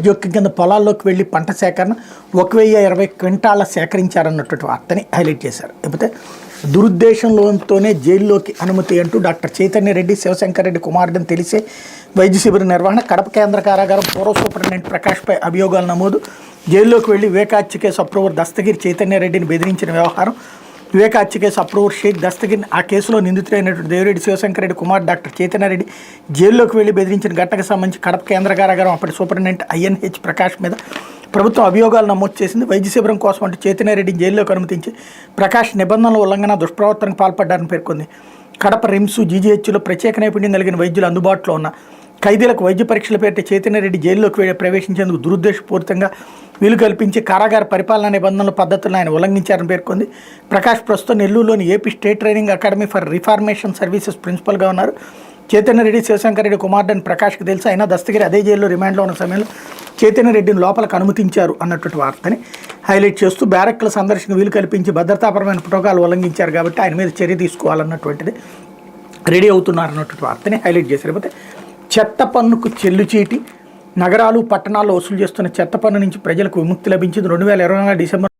జోక్యం కింద పొలాల్లోకి వెళ్ళి పంట సేకరణ 1020 క్వింటాల సేకరించారన్నటువంటి వార్తని హైలైట్ చేశారు. లేకపోతే దురుద్దేశంతోనే జైల్లోకి అనుమతి అంటూ డాక్టర్ చైతన్య రెడ్డి శివశంకర్ రెడ్డి కుమారుడిని తెలిసే వైద్య శిబిరం నిర్వహణ, కడప కేంద్ర కారాగారం పూర్వ సూపరింటెండెంట్ ప్రకాష్పై అభియోగాలు నమోదు, జైల్లోకి వెళ్లి వివేకాచ్య కేసు అప్రూవర్ దస్తగిరి చైతన్య రెడ్డిని బెదిరించిన వ్యవహారం, వివేకాచ్య కేసు అప్రూవర్ షేక్ దస్తగిరిని ఆ కేసులో నిందితులైనటువంటి దేవిరెడ్డి శివశంకర్ రెడ్డి కుమార్ డాక్టర్ చైతన్య రెడ్డి జైల్లోకి వెళ్లి బెదిరించిన ఘటనకు సంబంధించి కడప కేంద్ర కారాగారం అప్పటి సూపరింటెండెంట్ INH ప్రకాష్ మీద ప్రభుత్వం అభియోగాలు నమోదు చేసింది. వైద్య శిబిరం కోసం అంటూ చైతన్య రెడ్డిని జైల్లోకి అనుమతించి ప్రకాష్ నిబంధనల ఉల్లంఘన దుష్ప్రవర్తనకు పాల్పడ్డారని పేర్కొంది. కడప రిమ్స్ GGHలో ప్రత్యేక నైపుణ్యం కలిగిన వైద్యులు అందుబాటులో ఉన్న ఖైదీలకు వైద్య పరీక్షల పేరిట చైతన్య రెడ్డి జైల్లోకి ప్రవేశించేందుకు దురుద్దేశపూరితంగా వీలు కల్పించి కారాగార పరిపాలనా నిబంధనల పద్ధతులను ఆయన ఉల్లంఘించారని పేర్కొంది. ప్రకాష్ ప్రస్తుతం నెల్లూరులోని AP state training academy for reformation services ప్రిన్సిపల్గా ఉన్నారు. చైతన్య రెడ్డి శివశంకర్ రెడ్డి కుమారుడని ప్రకాష్కి తెలుసు, అయినా దస్తగిరి అదే జైల్లో రిమాండ్లో ఉన్న సమయంలో చైతన్య రెడ్డిని లోపలికి అనుమతించారు అన్నటువంటి వార్తని హైలైట్ చేస్తూ బ్యారక్ల సందర్శన వీలు కల్పించి భద్రతాపరమైన ప్రోటోకాల్ ఉల్లంఘించారు కాబట్టి ఆయన మీద చర్య తీసుకోవాలన్నటువంటిది రెడీ అవుతున్నారన్నటువంటి వార్తని హైలైట్ చేశారు. లేకపోతే చెత్త పన్నుకు చెల్లుచీటి, నగరాలు పట్టణాల్లో వసూలు చేస్తున్న చెత్త పన్ను నుంచి ప్రజలకు విముక్తి లభించింది. 2024 డిసెంబర్